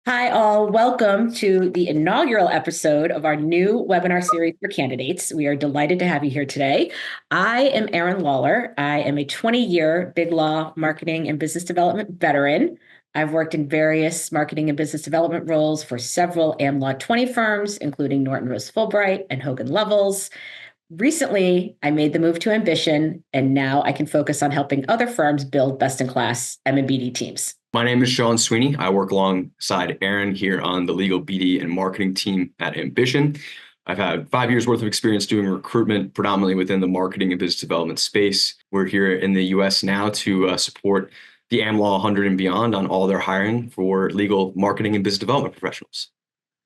Hi, all. Welcome to the inaugural episode of our new webinar series for candidates. We are delighted to have you here today. I am Erin Lawler. I am a 20-year Big Law marketing and business development veteran. I've worked in various marketing and business development roles for several Am Law 20 firms, including Norton Rose Fulbright and Hogan Lovells. Recently, I made the move to Ambition, and now I can focus on helping other firms build best-in-class M&BD teams. My name is Sean Sweeney. I work alongside Aaron here on the legal BD and marketing team at Ambition. I've had 5 years worth of experience doing recruitment, predominantly within the marketing and business development space. We're here in the US now to support the AmLaw 100 and beyond on all their hiring for legal marketing and business development professionals.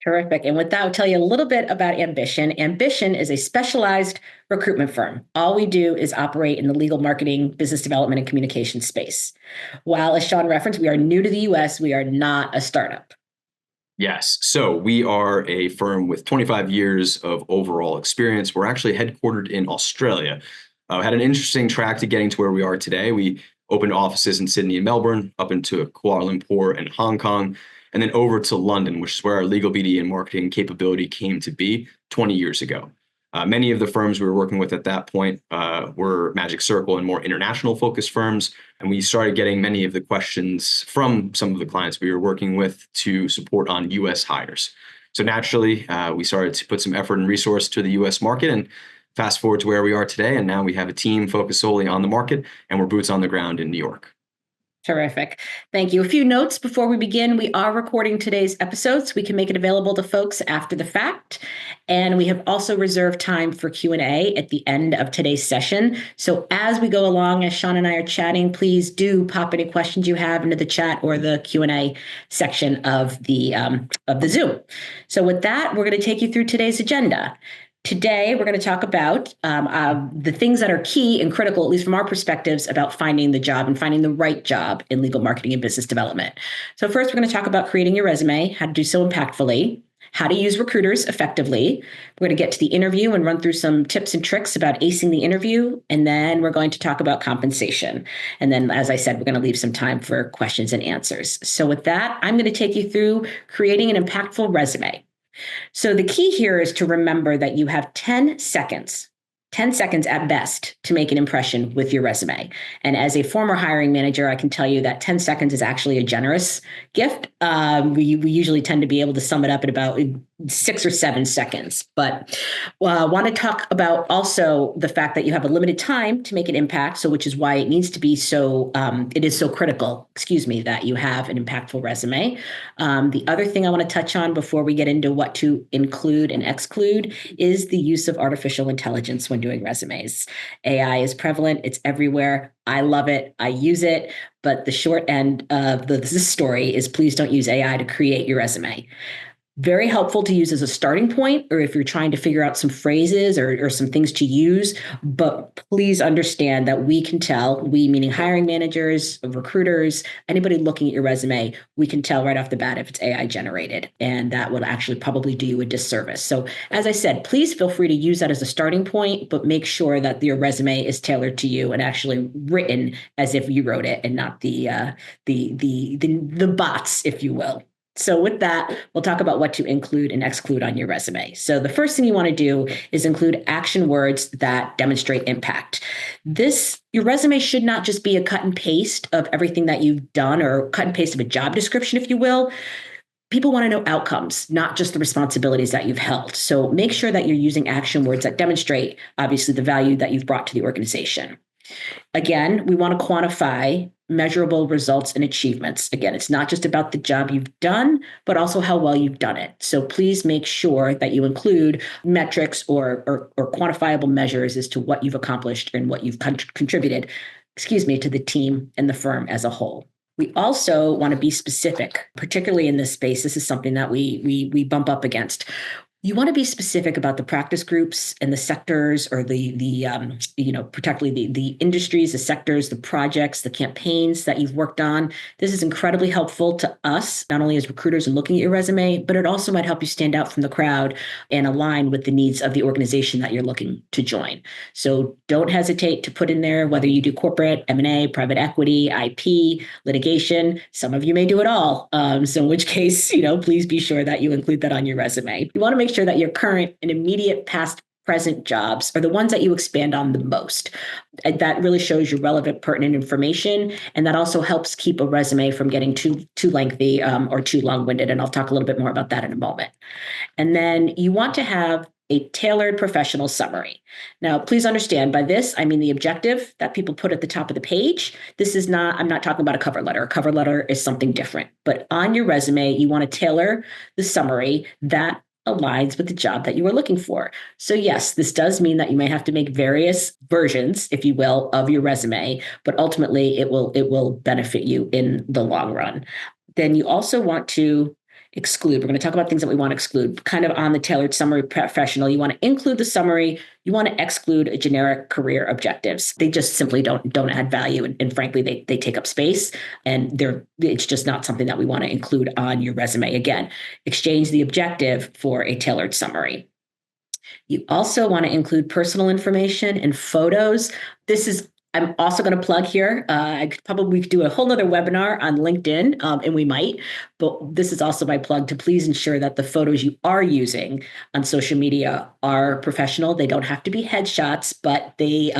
Terrific. And with that, I'll tell you a little bit about Ambition. Ambition is a specialized recruitment firm. All we do is operate in the legal marketing, business development, and communication space. While, as Sean referenced, we are new to the US, we are not a startup. Yes. So we are a firm with 25 years of overall experience. We're actually headquartered in Australia. Had an interesting track to getting to where we are today. We opened offices in Sydney and Melbourne, up into Kuala Lumpur and Hong Kong, and then over to London, which is where our legal BD and marketing capability came to be 20 years ago. Many of the firms we were working with at that point were Magic Circle and more international focused firms. And we started getting many of the questions from some of the clients we were working with to support on US hires. So naturally, we started to put some effort and resource to the US market, and fast forward to where we are today. And now we have a team focused solely on the market, and we're boots on the ground in New York. Terrific. Thank you. A few notes before we begin. We are recording today's episode so we can make it available to folks after the fact. And we have also reserved time for Q&A at the end of today's session. So as we go along, as Sean and I are chatting, please do pop any questions you have into the chat or the Q&A section of the Zoom. So with that, we're going to take you through today's agenda. Today, we're going to talk about the things that are key and critical, at least from our perspectives, about finding the job and finding the right job in legal marketing and business development. So first, we're going to talk about creating your resume, how to do so impactfully, how to use recruiters effectively. We're going to get to the interview and run through some tips and tricks about acing the interview. And then we're going to talk about compensation. And then, as I said, we're going to leave some time for questions and answers. So with that, I'm going to take you through creating an impactful resume. So the key here is to remember that you have 10 seconds at best to make an impression with your resume. And as a former hiring manager, I can tell you that 10 seconds is actually a generous gift. We usually tend to be able to sum it up in about 6 or 7 seconds. But I want to talk about also the fact that you have a limited time to make an impact. So which is why it needs to be so, it is so critical, that you have an impactful resume. The other thing I want to touch on before we get into what to include and exclude is the use of artificial intelligence when doing resumes. AI is prevalent. It's everywhere. I love it. I use it. But the short end of this story is please don't use AI to create your resume. Very helpful to use as a starting point, or if you're trying to figure out some phrases or some things to use. But please understand that we can tell, we meaning hiring managers, recruiters, anybody looking at your resume, we can tell right off the bat if it's AI generated. And that would actually probably do you a disservice. So as I said, please feel free to use that as a starting point, but make sure that your resume is tailored to you and actually written as if you wrote it and not the bots, if you will. So with that, we'll talk about what to include and exclude on your resume. So the first thing you want to do is include action words that demonstrate impact. Your resume should not just be a cut and paste of everything that you've done or cut and paste of a job description, if you will. People want to know outcomes, not just the responsibilities that you've held. So make sure that you're using action words that demonstrate, obviously, the value that you've brought to the organization. Again, we want to quantify measurable results and achievements. Again, it's not just about the job you've done, but also how well you've done it. So please make sure that you include metrics or quantifiable measures as to what you've accomplished and what you've contributed, to the team and the firm as a whole. We also want to be specific, particularly in this space. This is something that we bump up against. You want to be specific about the practice groups and the sectors, or particularly the industries, the sectors, the projects, the campaigns that you've worked on. This is incredibly helpful to us, not only as recruiters and looking at your resume, but it also might help you stand out from the crowd and align with the needs of the organization that you're looking to join. So don't hesitate to put in there whether you do corporate, M&A, private equity, IP, litigation. Some of you may do it all. So in which case, please be sure that you include that on your resume. You want to make sure that your current and immediate past present jobs are the ones that you expand on the most. That really shows you relevant, pertinent information. And that also helps keep a resume from getting too lengthy or too long-winded. And I'll talk a little bit more about that in a moment. And then you want to have a tailored professional summary. Now, please understand by this, I mean the objective that people put at the top of the page. I'm not talking about a cover letter. A cover letter is something different. But on your resume, you want to tailor the summary that aligns with the job that you are looking for. So yes, this does mean that you may have to make various versions, if you will, of your resume, but ultimately it will benefit you in the long run. Then you also want to exclude. We're going to talk about things that we want to exclude, kind of on the tailored summary professional. You want to include the summary. You want to exclude generic career objectives. They just simply don't add value. And frankly, they take up space, and it's just not something that we want to include on your resume. Again, exchange the objective for a tailored summary. You also want to include personal information and photos. I'm also going to plug here. I could probably do a whole nother webinar on LinkedIn, and we might, but this is also my plug to please ensure that the photos you are using on social media are professional. They don't have to be headshots, but they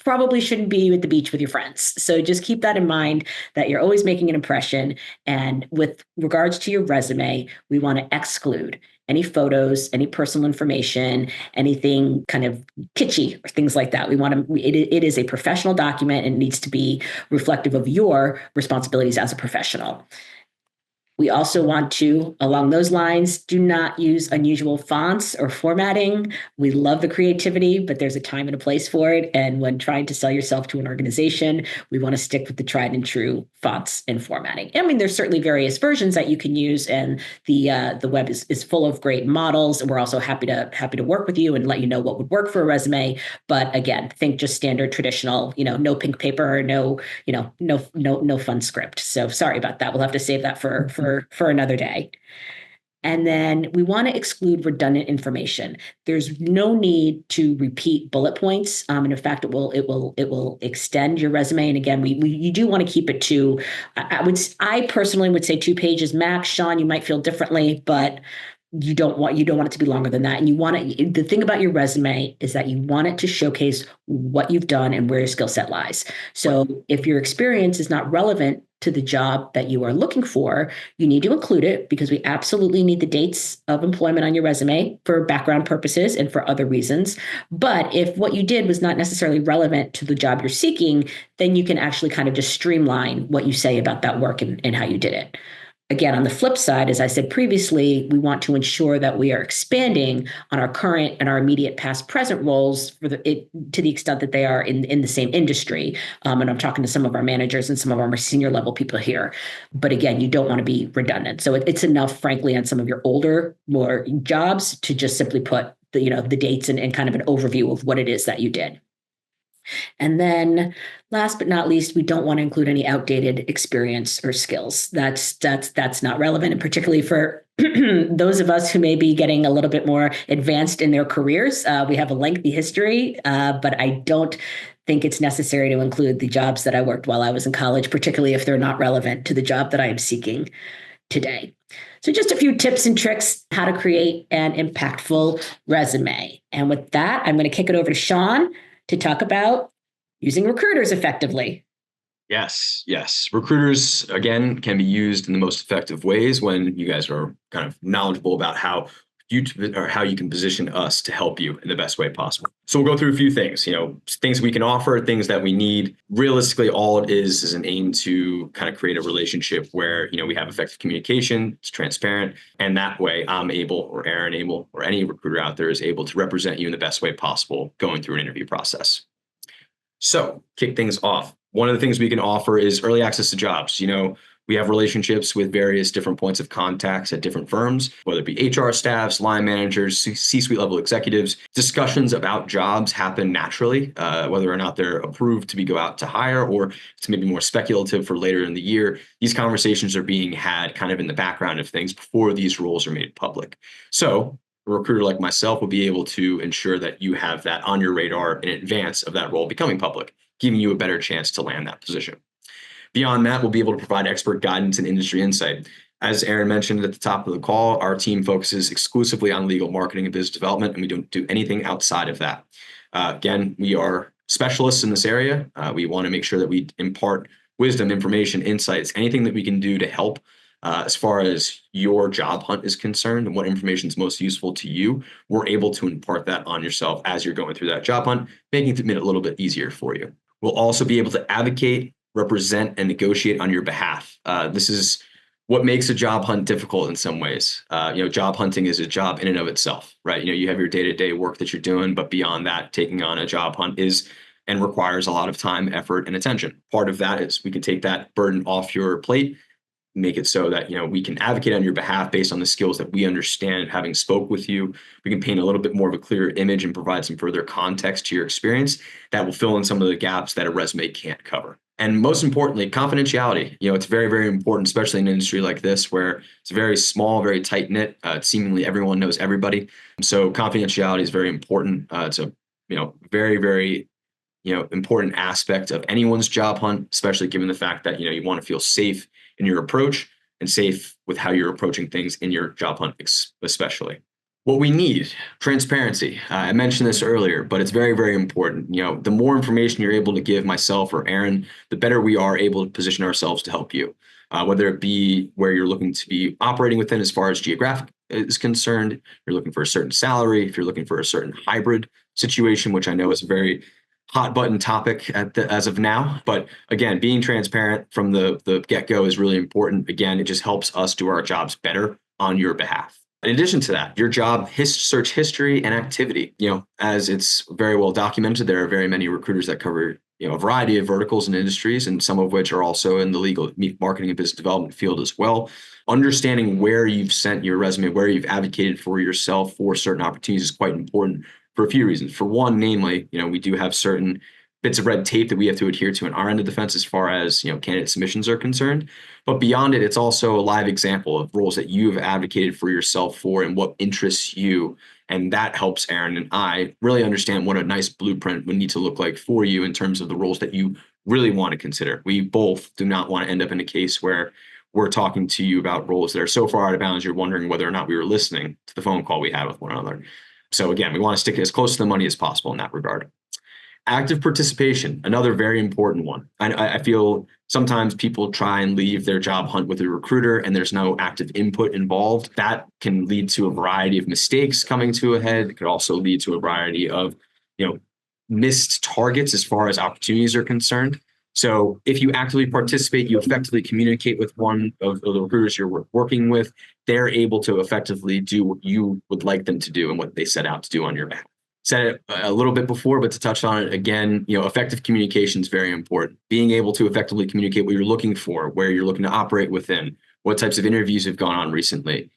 probably shouldn't be at the beach with your friends. So just keep that in mind, that you're always making an impression. And with regards to your resume, we want to exclude any photos, any personal information, anything kind of kitschy or things like that. It is a professional document, and it needs to be reflective of your responsibilities as a professional. We also want to, along those lines, do not use unusual fonts or formatting. We love the creativity, but there's a time and a place for it. And when trying to sell yourself to an organization, we want to stick with the tried and true fonts and formatting. I mean, there's certainly various versions that you can use, and the web is full of great models. And we're also happy to work with you and let you know what would work for a resume. But again, think just standard, traditional, no pink paper, no fun script. So sorry about that. We'll have to save that for another day. And then we want to exclude redundant information. There's no need to repeat bullet points. And in fact, it will extend your resume. And again, you do want to keep it to, I personally would say 2 pages max. Sean, you might feel differently, but you don't want it to be longer than that. And the thing about your resume is that you want it to showcase what you've done and where your skill set lies. So if your experience is not relevant to the job that you are looking for, you need to include it, because we absolutely need the dates of employment on your resume for background purposes and for other reasons. But if what you did was not necessarily relevant to the job you're seeking, then you can actually kind of just streamline what you say about that work and how you did it. Again, on the flip side, as I said previously, we want to ensure that we are expanding on our current and our immediate past present roles to the extent that they are in the same industry. And I'm talking to some of our managers and some of our more senior level people here. But again, you don't want to be redundant. So it's enough, frankly, on some of your older, more jobs to just simply put the dates and kind of an overview of what it is that you did. And then last but not least, we don't want to include any outdated experience or skills. That's not relevant, and particularly for those of us who may be getting a little bit more advanced in their careers. We have a lengthy history, but I don't think it's necessary to include the jobs that I worked while I was in college, particularly if they're not relevant to the job that I am seeking today. So just a few tips and tricks how to create an impactful resume. And with that, I'm going to kick it over to Sean to talk about using recruiters effectively. Yes. Recruiters, again, can be used in the most effective ways when you guys are kind of knowledgeable about how you can position us to help you in the best way possible. So we'll go through a few things, things we can offer, things that we need. Realistically, all it is an aim to kind of create a relationship where, we have effective communication, it's transparent. And that way I'm able, or Aaron able, or any recruiter out there is able to represent you in the best way possible going through an interview process. So kick things off. One of the things we can offer is early access to jobs. We We have relationships with various different points of contacts at different firms, whether it be HR staffs, line managers, C-suite level executives. Discussions about jobs happen naturally, whether or not they're approved to go out to hire, or it's maybe more speculative for later in the year. These conversations are being had kind of in the background of things before these roles are made public. So a recruiter like myself will be able to ensure that you have that on your radar in advance of that role becoming public, giving you a better chance to land that position. Beyond that, we'll be able to provide expert guidance and industry insight. As Aaron mentioned at the top of the call, our team focuses exclusively on legal marketing and business development, and we don't do anything outside of that. Again, we are specialists in this area. We want to make sure that we impart wisdom, information, insights, anything that we can do to help as far as your job hunt is concerned and what information is most useful to you. We're able to impart that on yourself as you're going through that job hunt, making it a little bit easier for you. We'll also be able to advocate, represent, and negotiate on your behalf. This is what makes a job hunt difficult in some ways. Job hunting is a job in and of itself, right? You have your day-to-day work that you're doing, but beyond that, taking on a job hunt is and requires a lot of time, effort, and attention. Part of that is we can take that burden off your plate, make it so that we can advocate on your behalf based on the skills that we understand. Having spoke with you, we can paint a little bit more of a clearer image and provide some further context to your experience that will fill in some of the gaps that a resume can't cover. And most importantly, confidentiality. It's very, very important, especially in an industry like this where it's very small, very tight knit. Seemingly everyone knows everybody. So confidentiality is very important. It's a very, very important aspect of anyone's job hunt, especially given the fact that you want to feel safe in your approach and safe with how you're approaching things in your job hunt, especially. What we need, transparency. I mentioned this earlier, but it's very, very important. The more information you're able to give myself or Aaron, the better we are able to position ourselves to help you, whether it be where you're looking to be operating within as far as geographic is concerned, you're looking for a certain salary, if you're looking for a certain hybrid situation, which I know is a very hot button topic as of now. But again, being transparent from the get-go is really important. Again, it just helps us do our jobs better on your behalf. In addition to that, your job search history and activity, as it's very well documented, there are very many recruiters that cover a variety of verticals and industries, and some of which are also in the legal marketing and business development field as well. Understanding where you've sent your resume, where you've advocated for yourself for certain opportunities is quite important for a few reasons. For one, namely, we do have certain bits of red tape that we have to adhere to in our end of the fence as far as candidate submissions are concerned. But beyond it, it's also a live example of roles that you have advocated for yourself for and what interests you. And that helps Aaron and I really understand what a nice blueprint would need to look like for you in terms of the roles that you really want to consider. We both do not want to end up in a case where we're talking to you about roles that are so far out of bounds, you're wondering whether or not we were listening to the phone call we had with one another. So again, we want to stick as close to the money as possible in that regard. Active participation, another very important one. I feel sometimes people try and leave their job hunt with a recruiter and there's no active input involved. That can lead to a variety of mistakes coming to a head. It could also lead to a variety of, missed targets as far as opportunities are concerned. So if you actively participate, you effectively communicate with one of the recruiters you're working with, they're able to effectively do what you would like them to do and what they set out to do on your behalf. Said it a little bit before, but to touch on it again, effective communication is very important. Being able to effectively communicate what you're looking for, where you're looking to operate within, what types of interviews have gone on recently.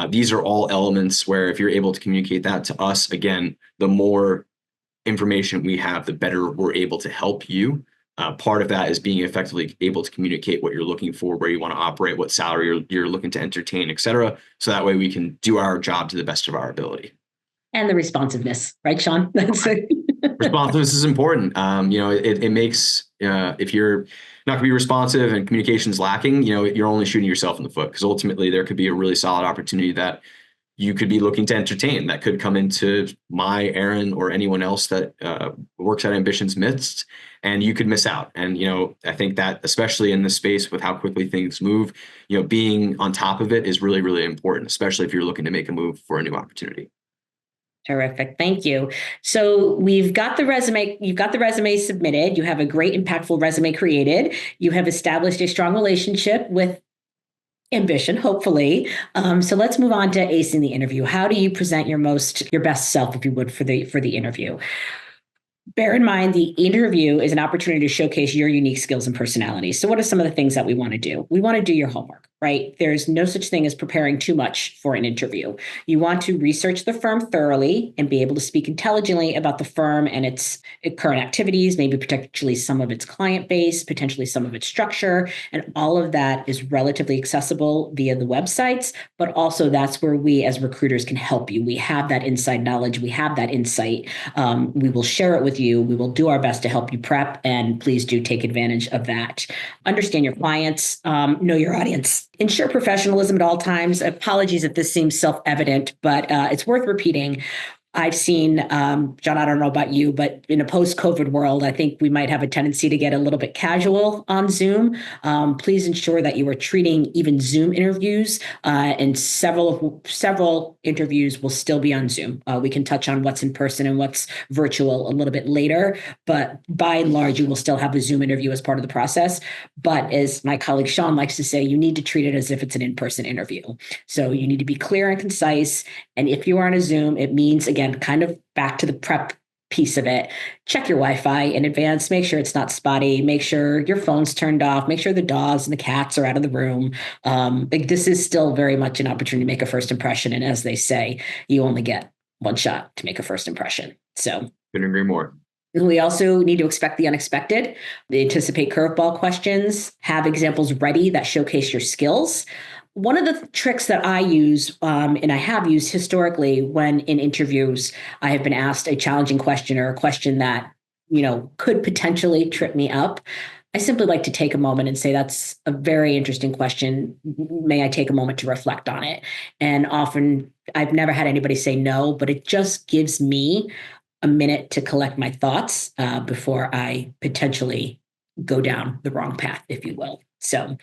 These are all elements where if you're able to communicate that to us, again, the more information we have, the better we're able to help you. Part of that is being effectively able to communicate what you're looking for, where you want to operate, what salary you're looking to entertain, et cetera. So that way we can do our job to the best of our ability. And the responsiveness, right, Sean? That's it. Responsiveness is important. It makes, if you're not going to be responsive and communication's lacking, you're only shooting yourself in the foot, because ultimately there could be a really solid opportunity that you could be looking to entertain that could come into my Aaron or anyone else that works at Ambition's midst, and you could miss out. And, I think that especially in this space with how quickly things move, being on top of it is really, really important, especially if you're looking to make a move for a new opportunity. Terrific. Thank you. So you've got the resume submitted. You have a great, impactful resume created. You have established a strong relationship with Ambition, hopefully. So let's move on to acing the interview. How do you present your best self, if you would, for the interview? Bear in mind, the interview is an opportunity to showcase your unique skills and personalities. So, what are some of the things that we want to do? We want to do your homework, right? There's no such thing as preparing too much for an interview. You want to research the firm thoroughly and be able to speak intelligently about the firm and its current activities, maybe potentially some of its client base, potentially some of its structure. And all of that is relatively accessible via the websites, but also that's where we as recruiters can help you. We have that inside knowledge, we have that insight. We will share it with you. We will do our best to help you prep, and please do take advantage of that. Understand your clients, know your audience. Ensure professionalism at all times. Apologies if this seems self-evident, but it's worth repeating. I've seen, John, I don't know about you, but in a post-COVID world, I think we might have a tendency to get a little bit casual on Zoom. Please ensure that you are treating even Zoom interviews, and several interviews will still be on Zoom. We can touch on what's in person and what's virtual a little bit later, but by and large, you will still have a Zoom interview as part of the process. But as my colleague Sean likes to say, you need to treat it as if it's an in-person interview. So you need to be clear and concise. And if you are on a Zoom, it means, again, kind of back to the prep piece of it, check your Wi-Fi in advance, make sure it's not spotty, make sure your phone's turned off, make sure the dogs and the cats are out of the room. This is still very much an opportunity to make a first impression. And as they say, you only get one shot to make a first impression. So Couldn't agree more. We also need to expect the unexpected, anticipate curveball questions, have examples ready that showcase your skills. One of the tricks that I use, and I have used historically when in interviews, I have been asked a challenging question or a question that, could potentially trip me up. I simply like to take a moment and say, that's a very interesting question. May I take a moment to reflect on it? And often I've never had anybody say no, but it just gives me a minute to collect my thoughts before I potentially go down the wrong path, if you will. So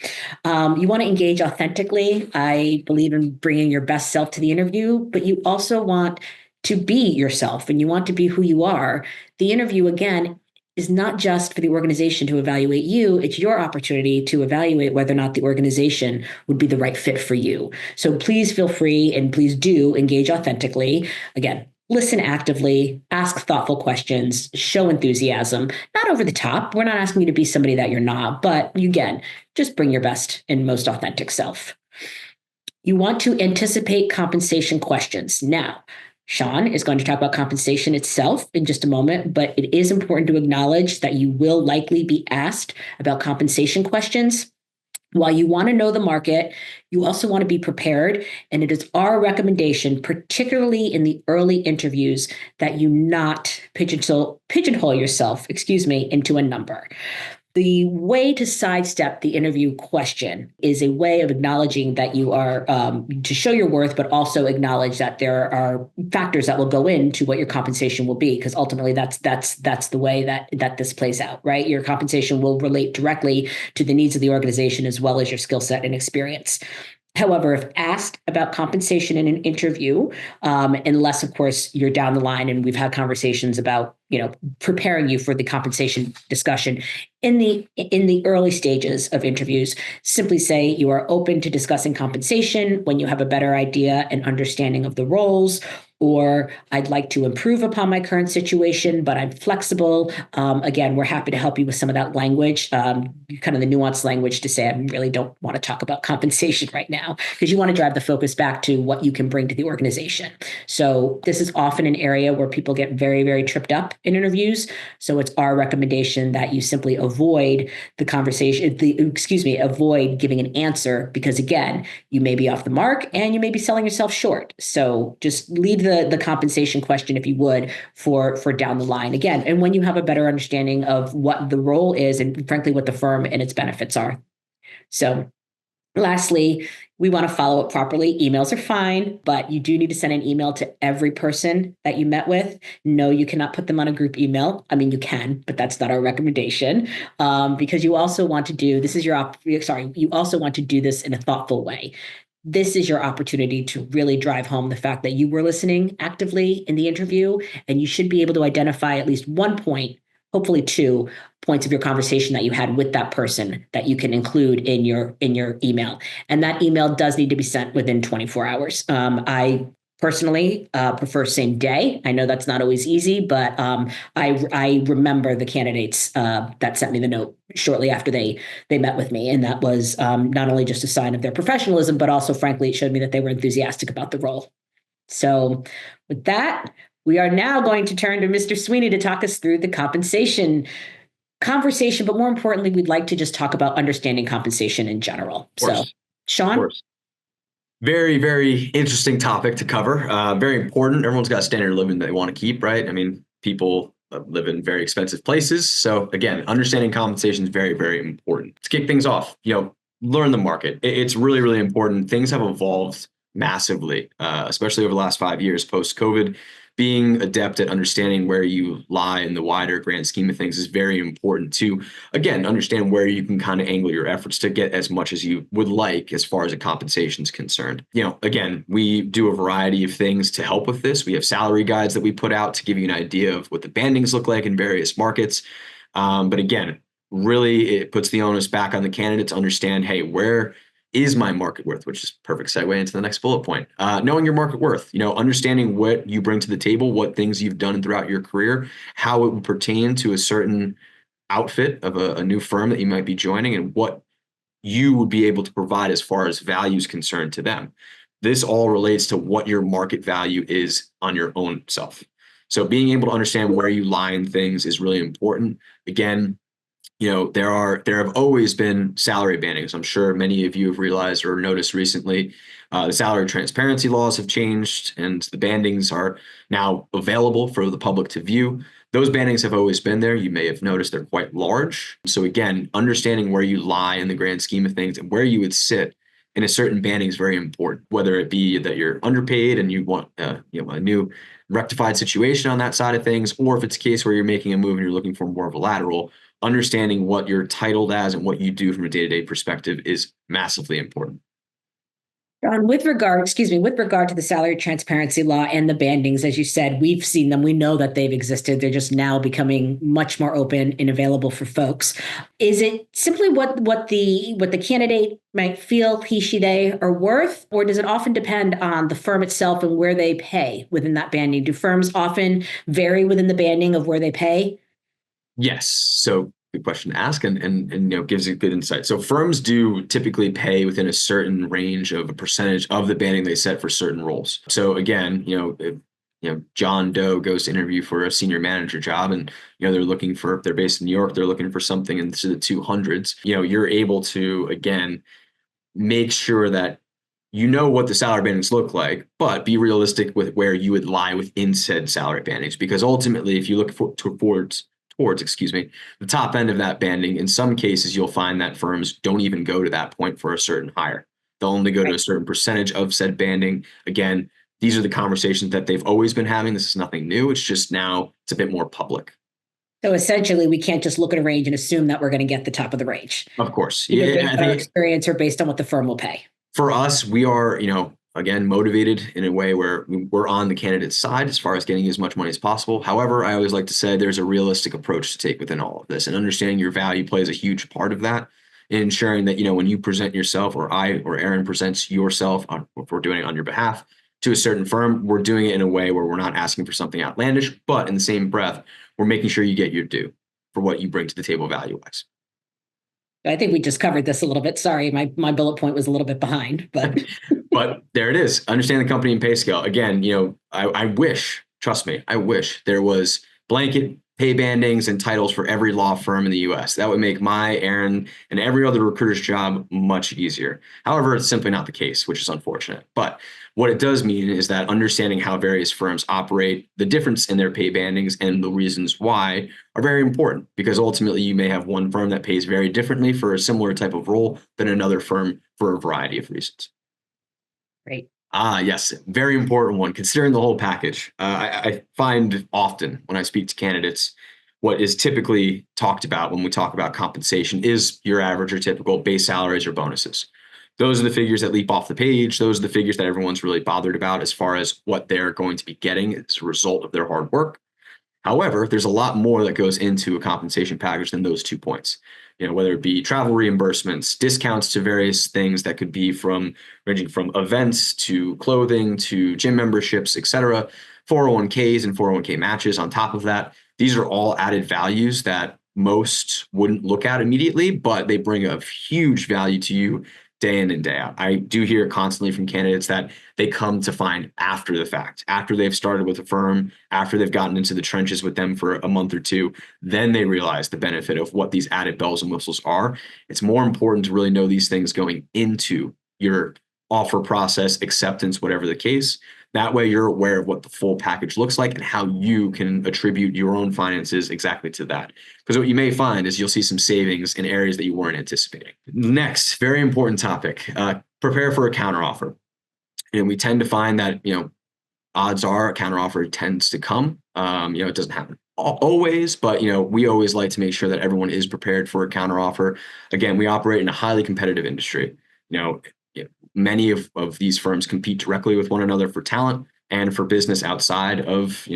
you want to engage authentically. I believe in bringing your best self to the interview, but you also want to be yourself and you want to be who you are. The interview, again, is not just for the organization to evaluate you, it's your opportunity to evaluate whether or not the organization would be the right fit for you. So please feel free and please do engage authentically. Again, listen actively, ask thoughtful questions, show enthusiasm, not over the top. We're not asking you to be somebody that you're not, but again, just bring your best and most authentic self. You want to anticipate compensation questions. Now, Sean is going to talk about compensation itself in just a moment, but it is important to acknowledge that you will likely be asked about compensation questions. While you want to know the market, you also want to be prepared. And it is our recommendation, particularly in the early interviews, that you not pigeonhole yourself, into a number. The way to sidestep the interview question is a way of acknowledging that you are to show your worth, but also acknowledge that there are factors that will go into what your compensation will be, because ultimately that's the way that this plays out, right? Your compensation will relate directly to the needs of the organization as well as your skill set and experience. However, if asked about compensation in an interview, unless, of course, you're down the line and we've had conversations about, preparing you for the compensation discussion in the early stages of interviews, simply say you are open to discussing compensation when you have a better idea and understanding of the roles, or I'd like to improve upon my current situation, but I'm flexible. Again, we're happy to help you with some of that language, kind of the nuanced language to say, I really don't want to talk about compensation right now, because you want to drive the focus back to what you can bring to the organization. So this is often an area where people get very, very tripped up in interviews. So it's our recommendation that you simply avoid the conversation, avoid giving an answer, because again, you may be off the mark and you may be selling yourself short. So just leave the compensation question, if you would, for down the line again. And when you have a better understanding of what the role is and frankly, what the firm and its benefits are. So lastly, we want to follow up properly. Emails are fine, but you do need to send an email to every person that you met with. No, you cannot put them on a group email. I mean, you can, but that's not our recommendation, because you also want to do, you also want to do this in a thoughtful way. This is your opportunity to really drive home the fact that you were listening actively in the interview, and you should be able to identify at least one point, hopefully 2 points of your conversation that you had with that person that you can include in your email. And that email does need to be sent within 24 hours. I personally prefer same day. I know that's not always easy, but I remember the candidates that sent me the note shortly after they met with me, and that was not only just a sign of their professionalism, but also, frankly, it showed me that they were enthusiastic about the role. So, with that, we are now going to turn to Mr. Sweeney to talk us through the compensation conversation, but more importantly, we'd like to just talk about understanding compensation in general. Of course, So, of Sean? course. Very, very interesting topic to cover. Very important. Everyone's got a standard of living that they want to keep, right? I mean, people live in very expensive places. So again, understanding compensation is very, very important. To kick things off, learn the market. It's really, really important. Things have evolved massively, especially over the last 5 years post COVID. Being adept at understanding where you lie in the wider grand scheme of things is very important to, again, understand where you can kind of angle your efforts to get as much as you would like as far as a compensation is concerned. Again, we do a variety of things to help with this. We have salary guides that we put out to give you an idea of what the bandings look like in various markets. But again, really, it puts the onus back on the candidate to understand, hey, where is my market worth, which is perfect segue into the next bullet point. Knowing your market worth, understanding what you bring to the table, what things you've done throughout your career, how it would pertain to a certain outfit of a new firm that you might be joining, and what you would be able to provide as far as value is concerned to them. This all relates to what your market value is on your own self. So being able to understand where you lie in things is really important. Again, there have always been salary bandings. I'm sure many of you have realized or noticed recently. The salary transparency laws have changed, and the bandings are now available for the public to view. Those bandings have always been there. You may have noticed they're quite large. So again, understanding where you lie in the grand scheme of things and where you would sit in a certain banding is very important. Whether it be that you're underpaid and you want a new rectified situation on that side of things, or if it's a case where you're making a move and you're looking for more of a lateral, understanding what you're titled as and what you do from a day-to-day perspective is massively important. John, with regard to the salary transparency law and the bandings, as you said, we've seen them. We know that they've existed. They're just now becoming much more open and available for folks. Is it simply what the candidate might feel he, she, they are worth, or does it often depend on the firm itself and where they pay within that banding? Do firms often vary within the banding of where they pay? Yes. So good question to ask, and gives you good insight. So firms do typically pay within a certain range of a percentage of the banding they set for certain roles. So again, if John Doe goes to interview for a senior manager job, and they're based in New York, they're looking for something into the 200s. You're able to again make sure that what the salary bandings look like, but be realistic with where you would lie within said salary bandings. Because ultimately, if you look towards the top end of that banding, in some cases, you'll find that firms don't even go to that point for a certain hire. They'll only go to a certain percentage of said banding. Again, these are the conversations that they've always been having. This is nothing new. It's just now it's a bit more public. So essentially, we can't just look at a range and assume that we're going to get the top of the range. Of course. Based on our experience or based on what the firm will pay. For us, we are, again, motivated in a way where we're on the candidate's side as far as getting as much money as possible. However, I always like to say there's a realistic approach to take within all of this, and understanding your value plays a huge part of that, in ensuring that, when you present yourself, or I or Aaron presents yourself, if we're doing it on your behalf to a certain firm, we're doing it in a way where we're not asking for something outlandish, but in the same breath, we're making sure you get your due for what you bring to the table value-wise. I think we just covered this a little bit. Sorry, my bullet point was a little bit behind, but but there it is. Understand the company and pay scale. Again, I wish, trust me, I wish there was blanket pay bandings and titles for every law firm in the US. That would make my, Aaron, and every other recruiter's job much easier. However, it's simply not the case, which is unfortunate. But what it does mean is that understanding how various firms operate, the difference in their pay bandings, and the reasons why are very important, because ultimately you may have one firm that pays very differently for a similar type of role than another firm for a variety of reasons. Great. Yes, very important one, considering the whole package. I find often when I speak to candidates, what is typically talked about when we talk about compensation is your average or typical base salaries or bonuses. Those are the figures that leap off the page. Those are the figures that everyone's really bothered about as far as what they're going to be getting as a result of their hard work. However, there's a lot more that goes into a compensation package than those 2 points. whether it be travel reimbursements, discounts to various things that could be ranging from events to clothing to gym memberships, et cetera, 401ks and 401k matches on top of that. These are all added values that most wouldn't look at immediately, but they bring a huge value to you day in and day out. I do hear constantly from candidates that they come to find after the fact, after they've started with a firm, after they've gotten into the trenches with them for a month or two, then they realize the benefit of what these added bells and whistles are. It's more important to really know these things going into your offer process, acceptance, whatever the case. That way you're aware of what the full package looks like and how you can attribute your own finances exactly to that. Because what you may find is you'll see some savings in areas that you weren't anticipating. Next, very important topic, prepare for a counteroffer. And we tend to find that, odds are a counteroffer tends to come. It doesn't happen always, but, we always like to make sure that everyone is prepared for a counteroffer. Again, we operate in a highly competitive industry. Many of these firms compete directly with one another for talent and for business outside of,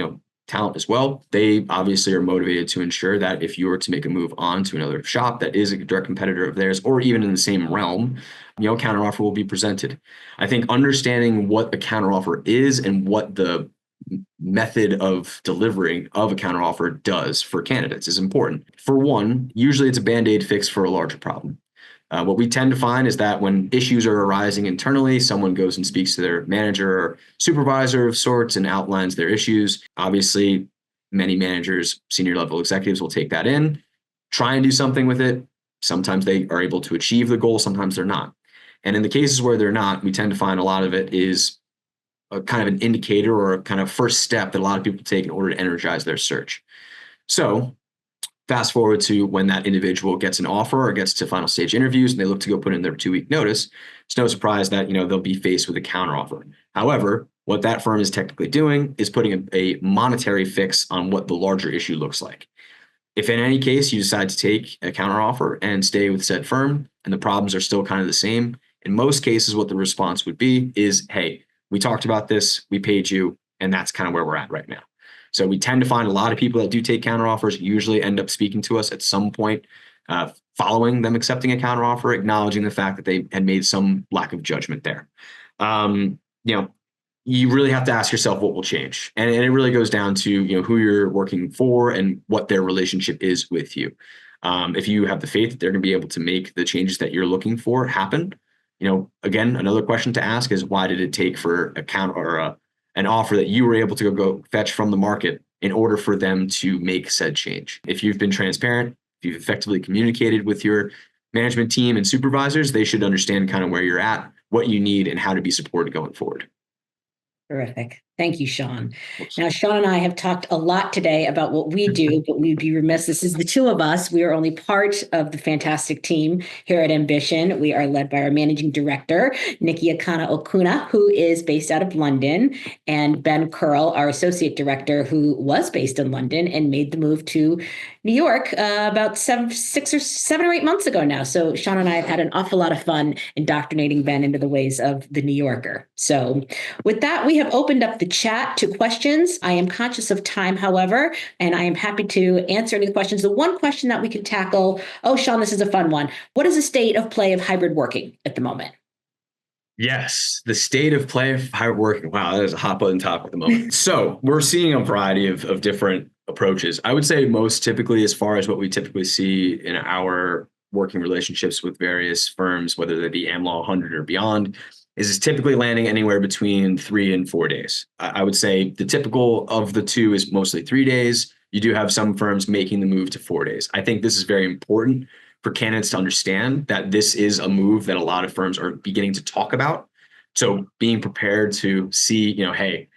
talent as well. They obviously are motivated to ensure that if you were to make a move on to another shop that is a direct competitor of theirs, or even in the same realm, counteroffer will be presented. I think understanding what a counteroffer is and what the method of delivering of a counteroffer does for candidates is important. For one, usually it's a band-aid fix for a larger problem. What we tend to find is that when issues are arising internally, someone goes and speaks to their manager or supervisor of sorts and outlines their issues. Obviously, many managers, senior level executives will take that in, try and do something with it. Sometimes they are able to achieve the goal, sometimes they're not. And in the cases where they're not, we tend to find a lot of it is a kind of an indicator or a kind of first step that a lot of people take in order to energize their search. So fast forward to when that individual gets an offer or gets to final stage interviews and they look to go put in their 2-week notice. It's no surprise that, they'll be faced with a counteroffer. However, what that firm is technically doing is putting a monetary fix on what the larger issue looks like. If in any case you decide to take a counteroffer and stay with said firm and the problems are still kind of the same, in most cases, what the response would be is, hey, we talked about this, we paid you, and that's kind of where we're at right now. So we tend to find a lot of people that do take counteroffers usually end up speaking to us at some point following them accepting a counteroffer, acknowledging the fact that they had made some lack of judgment there. You really have to ask yourself what will change. And it really goes down to, who you're working for and what their relationship is with you. If you have the faith that they're going to be able to make the changes that you're looking for happen, again, another question to ask is why did it take for a counter or an offer that you were able to go fetch from the market in order for them to make said change? If you've been transparent, if you've effectively communicated with your management team and supervisors, they should understand kind of where you're at, what you need, and how to be supported going forward. Terrific. Thank you, Sean. Now, Sean and I have talked a lot today about what we do, but we'd be remiss. This is the two of us. We are only part of the fantastic team here at Ambition. We are led by our managing director, Nikki Akana Okuna, who is based out of London, and Ben Curl, our associate director, who was based in London and made the move to New York about 7 or 8 months ago now. So Sean and I have had an awful lot of fun indoctrinating Ben into the ways of the New Yorker. So with that, we have opened up the chat to questions. I am conscious of time, however, and I am happy to answer any questions. The one question that we can tackle, Sean, this is a fun one. What is the state of play of hybrid working at the moment? Yes, the state of play of hybrid working. Wow, that is a hot button topic at the moment. So we're seeing a variety of different approaches. I would say most typically, as far as what we typically see in our working relationships with various firms, whether they be AmLaw 100 or beyond, is typically landing anywhere between 3 and 4 days. I would say the typical of the two is mostly 3 days. You do have some firms making the move to 4 days. I think this is very important for candidates to understand that this is a move that a lot of firms are beginning to talk about. So being prepared to see, hey, a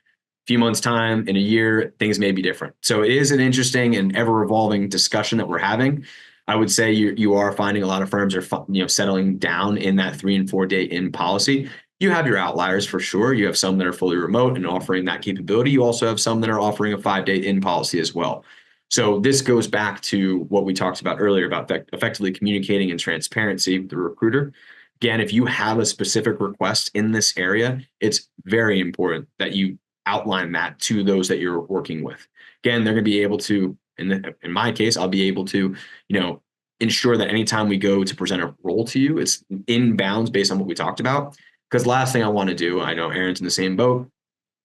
few months' time, in a year, things may be different. So it is an interesting and ever-evolving discussion that we're having. I would say you are finding a lot of firms are settling down in that 3 and 4 day in policy. You have your outliers for sure. You have some that are fully remote and offering that capability. You also have some that are offering a 5-day in policy as well. So this goes back to what we talked about earlier about effectively communicating and transparency with the recruiter. Again, if you have a specific request in this area, it's very important that you outline that to those that you're working with. Again, they're going to be able to, in my case, I'll be able to, ensure that anytime we go to present a role to you, it's in bounds based on what we talked about. Because last thing I want to do, I know Aaron's in the same boat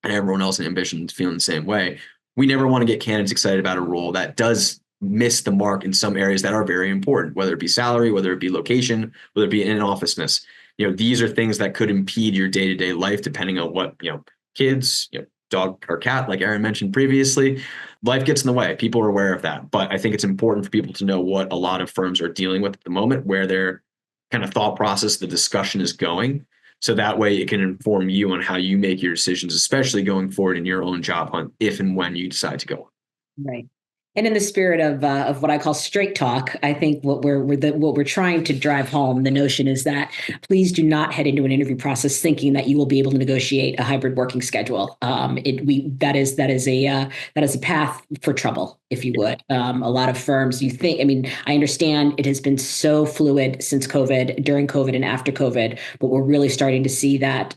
and everyone else in Ambition is feeling the same way. We never want to get candidates excited about a role that does miss the mark in some areas that are very important, whether it be salary, whether it be location, whether it be in officeness. These are things that could impede your day-to-day life depending on what, kids, dog or cat, like Aaron mentioned previously. Life gets in the way. People are aware of that. But I think it's important for people to know what a lot of firms are dealing with at the moment, where their kind of thought process, the discussion is going. So that way it can inform you on how you make your decisions, especially going forward in your own job hunt, if and when you decide to go. Right. And in the spirit of what I call straight talk, I think what we're trying to drive home, the notion is that please do not head into an interview process thinking that you will be able to negotiate a hybrid working schedule. That is a path for trouble, if you would. A lot of firms, I understand it has been so fluid since COVID, during COVID, and after COVID, but we're really starting to see that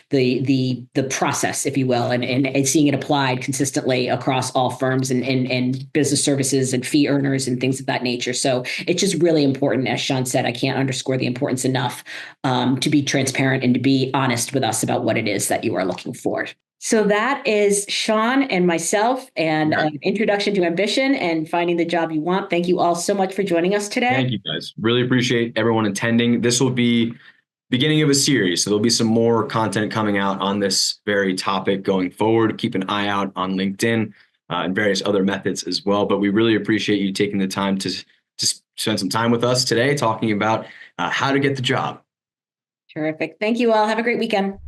the process, if you will, and seeing it applied consistently across all firms and business services and fee earners and things of that nature. So it's just really important. As Sean said, I can't underscore the importance enough to be transparent and to be honest with us about what it is that you are looking for. So that is Sean and myself and an introduction to Ambition and finding the job you want. Thank you all so much for joining us today. Thank you, guys. Really appreciate everyone attending. This will be beginning of a series. So there'll be some more content coming out on this very topic going forward. Keep an eye out on LinkedIn and various other methods as well. But we really appreciate you taking the time to spend some time with us today talking about how to get the job. Terrific. Thank you all. Have a great weekend.